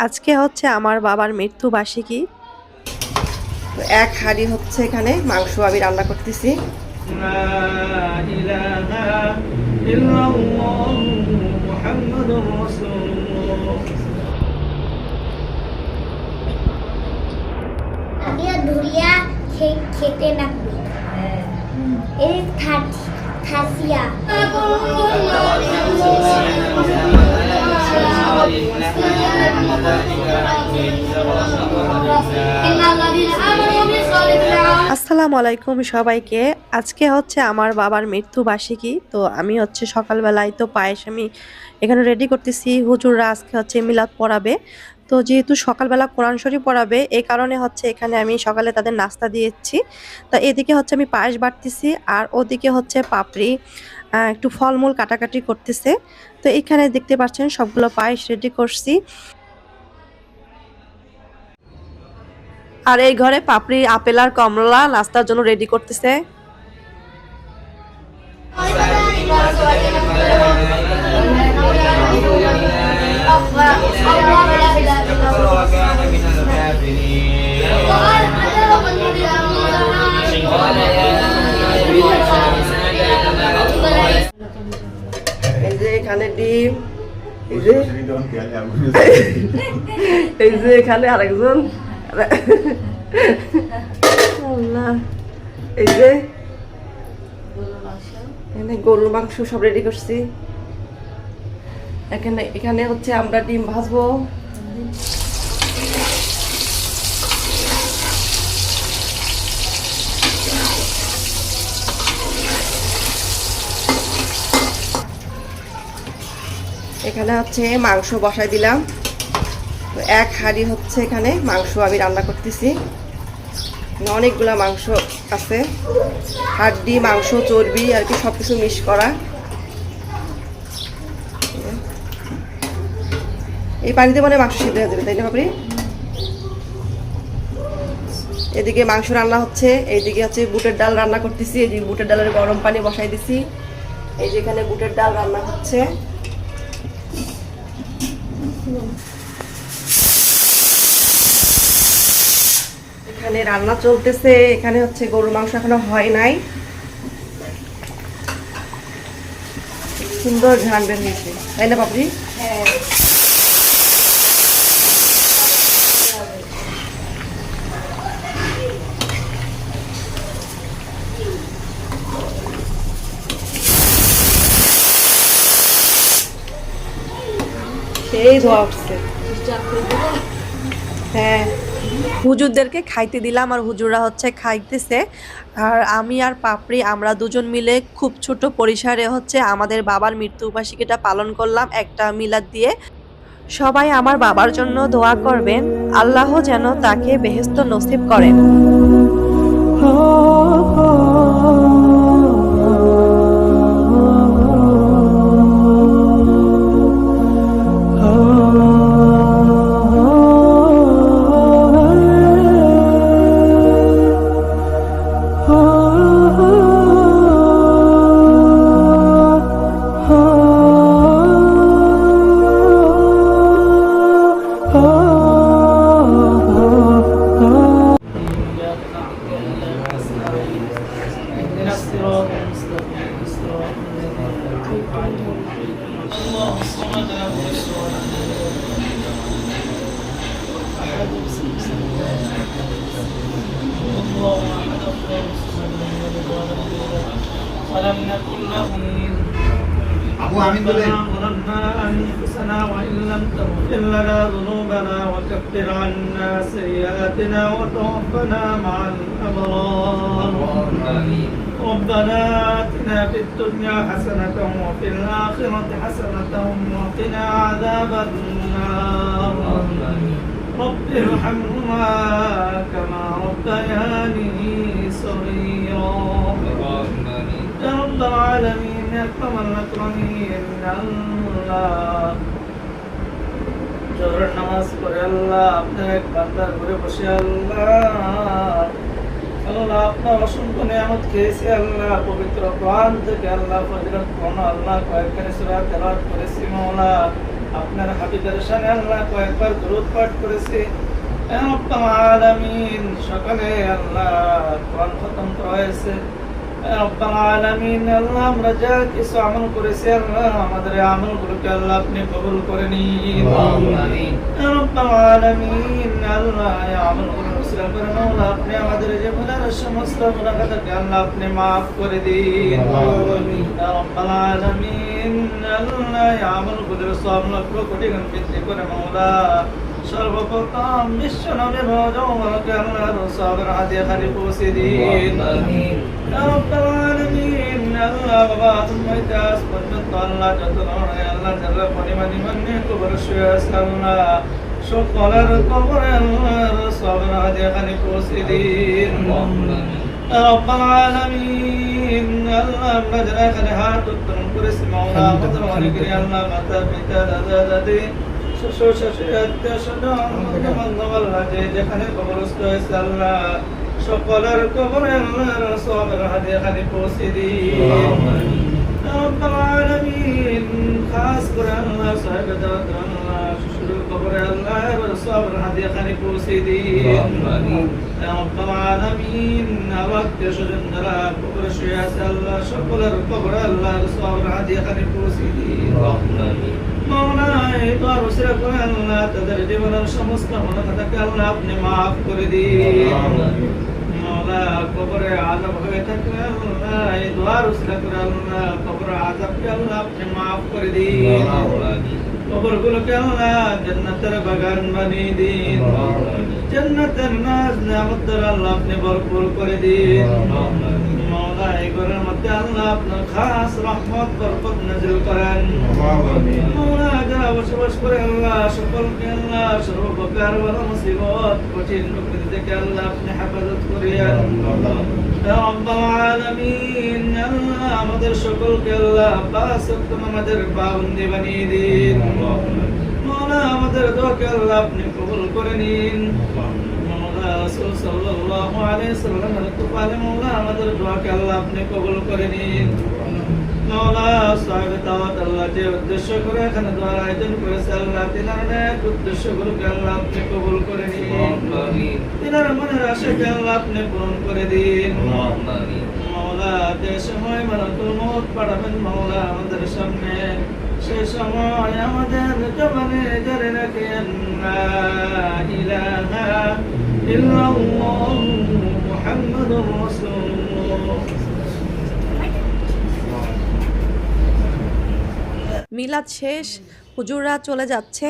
আজকে হচ্ছে আমার বাবার মৃত্যুবার্ষিকী। তো এক হাঁড়ি হচ্ছে এখানে মাংস আমি রান্না করতেছি। খেতে লাগবে এই খাসিয়া আসসালামু আলাইকুম সবাইকে। আজকে হচ্ছে আমার বাবার মৃত্যুবার্ষিকী। তো আমি হচ্ছে সকালবেলায় তো পায়েস আমি এখানে রেডি করতেছি। হুজুররা আজকে হচ্ছে মিলাদ পড়াবে। তো যেহেতু সকালবেলা কোরআন শরীফ পড়াবে, এই কারণে হচ্ছে এখানে আমি সকালে তাদের নাস্তা দিয়েছি। তো এদিকে হচ্ছে আমি পায়েস বাটতেছি, আর ওদিকে হচ্ছে পাপড়ি একটু ফলমূল কাটাকাটি করতেছে। তো এখানে দেখতে পাচ্ছেন সবগুলো পায়েস রেডি করছি। আর এই ঘরে পাপড়ি, আপেল আর কমলা নাস্তার জন্য রেডি করতেছে। এই যে এখানে ডিম, এই যে এই যে এখানে আরেকজন, এই যে এখানে গরুর মাংস সব রেডি করছি। এখানে হচ্ছে আমরা ডিম ভাজবো। এখানে হচ্ছে মাংস বসাই দিলাম। তো এক হাঁড়ি হচ্ছে এখানে মাংস আমি রান্না করতেছি। অনেকগুলা মাংস আছে, হাড্ডি, মাংস, চর্বি আর কি সবকিছু মিক্স করা। এই পানিতে মানে মাংস সিদ্ধ হয়ে যাবে, তাই না বাপরি? এদিকে মাংস রান্না হচ্ছে, এইদিকে হচ্ছে বুটের ডাল রান্না করতেছি। এই যে বুটের ডালের গরম পানি বসাই দিছি। এই যে এখানে বুটের ডাল রান্না হচ্ছে। এখানে রান্না চলতেছে। এখানে হচ্ছে গরুর মাংস এখনো হয় নাই, সুন্দর ঝাল বের হয়েছে, তাই না বাপরি? সেই ধোয়া উঠছে। হ্যাঁ, হুজুরদেরকে খাইতে দিলাম আর হুজুররা হচ্ছে খাইতেছে। আর আমি আর পাপড়ি আমরা দুজন মিলে খুব ছোট পরিসরে হচ্ছে আমাদের বাবার মৃত্যুবার্ষিকীটা পালন করলাম একটা মিলাদ দিয়ে। সবাই আমার বাবার জন্য দোয়া করবেন, আল্লাহ যেন তাকে বেহেশত নসিব করেন। ظلمنا أنفسنا وإن لم تغفر لنا ذنوبنا وكفر عنا سيئاتنا وتوفنا مع الأبرار. ربنا آتنا في الدنيا حسنة وفي الآخرة حسنة وقنا عذاب النار. رب ارحمهما كما ربياني صغيرا. يا رب العالمين يا أكرم الأكرمين আল্লাহ জোহরের নামাজ পড়ে আল্লাহ আপনার এক বান্দার ঘরে বসে আল্লাহ আপনার অসংখ্য নিয়ামত খেয়েছি আল্লাহ। পবিত্র কোরআন থেকে আল্লাহ ফজিলত কোন আল্লাহ কয়েকখানি সূরা তেলাওয়াত করেছি মাওলা। আপনার হাবিবের শানে আল্লাহ কয়েকবার দরুদ পাঠ করেছি। ইয়া রাব্বাল আলামিন, সকালে আল্লাহ কোরআন খতম করা হয়েছে। ইয়া রাব্বাল আলামিন, আল্লাহ আমরা যা কিছু আমল করেছি আল্লাহ আমাদের এই আমলগুলোকে আল্লাহ আপনি কবুল করে নিন। আমিন। ইয়া রাব্বাল আলামিন, আল্লাহ এই আমলগুলো উসিলা করে মাওলা আপনি আমাদের জীবনের সমস্ত গুনাহকে আল্লাহ আপনি maaf করে দিন। আমিন। ইয়া রাব্বাল আলামিন, আল্লাহ এই আমলগুলোর সওয়াব লক্ষ কোটি গুণ বৃদ্ধি করে মাওলা সর্বপ্রথম বিশ্ব নবী রওজাকে আল্লাহর সওয়াবের হাদিয়া খালি পৌঁছে দিন। আমিন। ইয়া রাব্বাল আলামিন, আল্লাহ বাবা তুমি আজ পর্যন্ত আল্লাহ যত নয় আল্লাহ যারা পরিমাণি মানে কবর শুয়ে আছে আল্লাহ সকলের কবরে আল্লাহর সওয়াবের হাদিয়া খালি পৌঁছে দিন। ইয়া রাব্বাল আলামিন, আল্লাহ আমরা যারা এখানে হাত উত্তোলন করেছি মাওলা আমাদের অনেকের আল্লাহ মাতা পিতা দাদা দাদি শ্বশুর শাশুড়ি আত্মীয় স্বজন আল্লাহ যে যেখানে কবরস্থ হয়েছে আল্লাহ সকলের কবরে আল্লাহর সওয়াবের হাদিয়া খালি পৌঁছে দিন। ইয়া রাব্বাল আলামিন, খাস করে আল্লাহ সাহেব দাওয়াত আল্লাহ শ্বশুরের কবরে আল্লাহর সওয়াবের হাদিয়া খালি পৌঁছে দিন। ইয়া রাব্বাল আলামিন, আত্মীয় স্বজন যারা কবরে শুয়ে আছে আল্লাহ সকলের কবরে আল্লাহর সওয়াবের হাদিয়া খালি পৌঁছে দিন। মাওলা এই দোয়ার উসিলা করে আল্লাহ তাদের জীবনের সমস্ত গুনাহকে আল্লাহ আপনি maaf করে দিন। মাওলা কবরে আযাব হয়ে থাকলে আল্লাহ এই দোয়ার উসিলা করে আল্লাহ কবরে আযাবকে আল্লাহ আপনি maaf করে দিন। কবরগুলোকে আল্লাহ জান্নাতের বাগান বানিয়ে দিন। জান্নাতের নাজ নিয়ামত দ্বারা আল্লাহ আপনি ভরপুর করে দিন। মাওলা এই ঘরের মধ্যে আল্লাহ আপনার খাস রহমত বরকত নাযিল করেন। মাওলা যারা বসবাস করে আল্লাহ সকলকে আল্লাহ সর্বপ্রকার বড় মুসিবত কঠিন বিপদ থেকে আল্লাহ আপনি হেফাজত করিয়েন। ইয়া রাব্বাল আলামিন, আল্লাহ আমাদের সকলকে আল্লাহ পাঁচ ওয়াক্ত নামাজের পাবন্দি বানিয়ে দিন। মাওলা আমাদের দোয়াকে আল্লাহ আপনি কবুল করে নিন। মাওলা রাসূল সাল্লাল্লাহু আলাইহি সাল্লামের তুফালে মাওলা আমাদের দোয়াকে আল্লাহ আপনি কবুল করে নিন। মাওলা সাহেব দাওয়াত আল্লাহ যে উদ্দেশ্য করে এখানে দোয়ার আয়োজন করেছে আল্লাহ তিনার নেক উদ্দেশ্যগুলোকে আল্লাহ আপনি কবুল করে নিন। তিনার মনের আশাকে আল্লাহ আপনি পূরণ করে দিন। মাওলা যে সময় মালাকুল মউত পাঠাবেন মাওলা আমাদের সামনে সেই সময় আমাদের জবানে জারি রাখেন লা ইলাহা ইল্লাল্লাহ মুহাম্মাদুর রাসূলুল্লাহ। মিলাদ শেষ, হুজুররা চলে যাচ্ছে।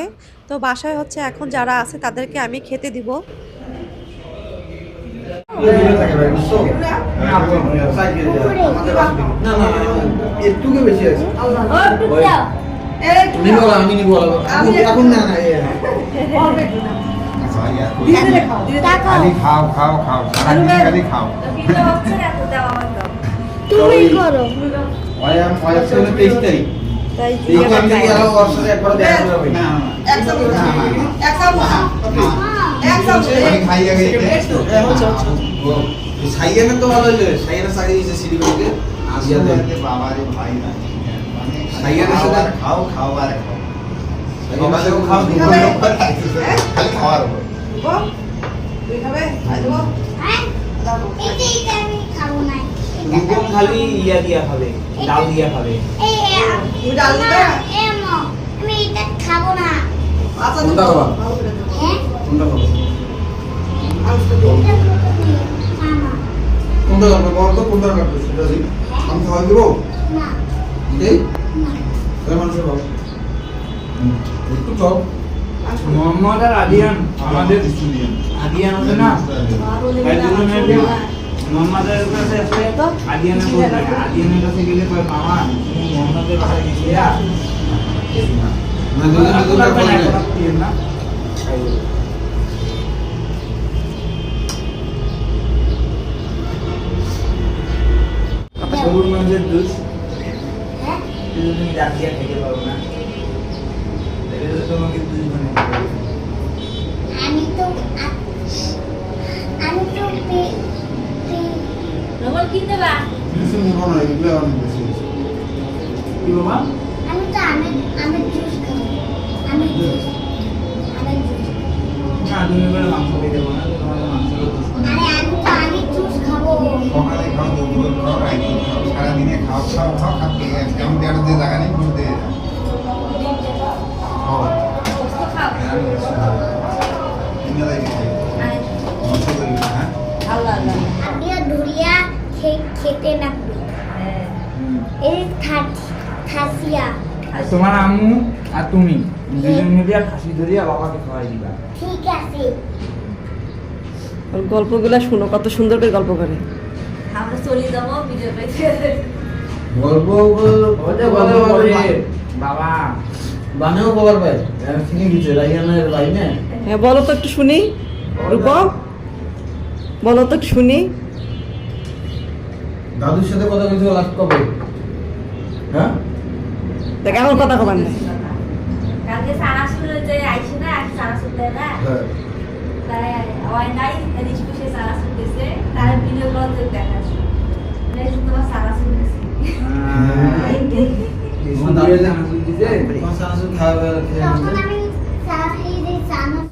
তো বাসায় হচ্ছে এখন যারা আছে তাদেরকে আমি খেতে দিব। একটুকে বেশি আছে একটু নিবো আমি নিবো এখন না না খালি খাও খাও খাও সারাদিন খালি খাও তুমি করো। ওয়াম ওয়াম ছেলে 23 তারিখ তাই এই আমি কি আর ওর সাথে একবার দেখা হবে না আমি খাই আগে সাইয়েনে তো ভালো হইলো সাইয়েনে সাইয়ে দিয়েছে সিডিগুলোকে আসিয়া দেয় বাবারে ভাই না সাইয়েনে সাথে খাও খাও আর খাও সবাইও খাও খালি খাওয়ার উপর হ্যাঁ এটা আমি খাবো না। একদম খালি ইয়া দিয়া খাবে, ডাল দিয়া খাবে। তুমি ডাল দিবে? আমি এটা খাবো না। কোনটা খাবা হ্যাঁ কোনটা খাবা এটা খাবো না। মামা কোনটা খাবা বল তো কোনটা খাবা সেটা দিই আমি খাওয়া দিব না এই না তার মানুষ খাও একটু চল মোহাম্মদ আর আদিয়ান আমাদের আদিয়ান আছে না ভাই দুজনের যে মোহাম্মদের কাছে আছে আদিয়ানের বলবে আদিয়ানের কাছে গেলে কয় মামা তুমি মোহাম্মদের বাসায় গেছিলা না দুজন দুজন করে না গরুর মাংসের দুধ হ্যাঁ তুমি রাত দিয়া খেতে পারো না এটা তো তোমাকে দুধ বানিয়ে আমি তো রবল কিনতে বা কিছু নিব না এগুলো অনেক বেশি কি বাবা আমি তো আমি জুস খাবো আমি জুস আমি জুস না তুমি বলে মাংস খেয়ে দেবো না তোমাদের মাংস আরে আমি জুস খাবো সকালে খাও দুপুরে খাও রাইতে খাও সারাদিনে খাও খাও খাও খাতে কেমন দেওয়ার যে জায়গা নেই ঘুরতে খাও মাংস করি হ্যাঁ আমিও ধরিয়া খেতে না এই খাসিয়া আর তোমার আম্মু আর তুমি দুজন মিলে খাসি ধরিয়া বাবাকে খাওয়াই দিবা ঠিক আছে ওর গল্পগুলো শুনো, কত সুন্দর করে গল্প করে। আমরা চলে যাবো ভিডিও পেতে গল্প বাবা বানেও খবর পাই চিনি দিচ্ছে রাইয়ানের লাইনে হ্যাঁ বলো তো একটু শুনি, রূপ বলো তো একটু শুনি। দাদুর সাথে কথা বলতে লাস্ট কবে হ্যাঁ দেখ এমন কথা কবার নাই। কালকে সারা শুরু যে আইছে না সারা শুনতে না হ্যাঁ তাই ওই নাই রিচপুষে সারা শুনতেছে তার ভিডিও কল করে দেখাচ্ছে মানে তোমার সারা শুনতেছে দাদু জানা দিতে খাওয়া তখন আমি